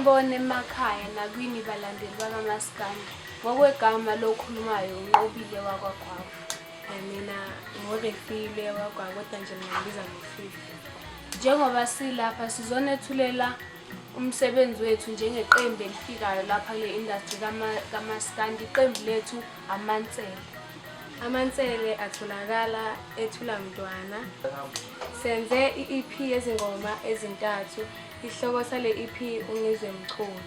Sanibona emakhaya nakwini balandeli bakaMaskandi. Ngokwegama lokhulumayo uNqobile wakwaGwavu. Mina ngorefile wakwaGwavu kodwa nje ngibiza ngoFile. Njengoba silapha sizonethulela umsebenzi wethu njengeqembu elifikayo lapha kule industry kaMaskandi. Iqembu lethu aMansele. aMansele atholakala eThula Mntwana. Senze iEP yezingoma ezintathu. Isihloko sale EP uNgizwe Mcunu.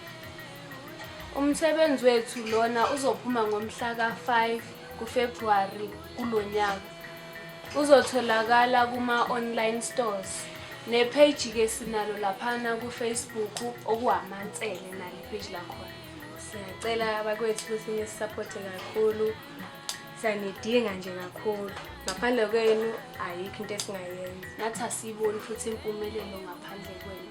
Umsebenzi wethu lona uzophuma ngomhla ka-5 kuFebruary kulonyaka. Uzotholakala kuma-online stores. Nepage ke sinalo laphana kuFacebook okuaMansele nale page lakhona. Siyacela abakwethu ukuthi nisupporte kakhulu. Sanidinga nje kakhulu. Ngaphandle kwenu ayikho into esingayenza. Nathi asiyiboni futhi impumelelo ngaphandle kwenu.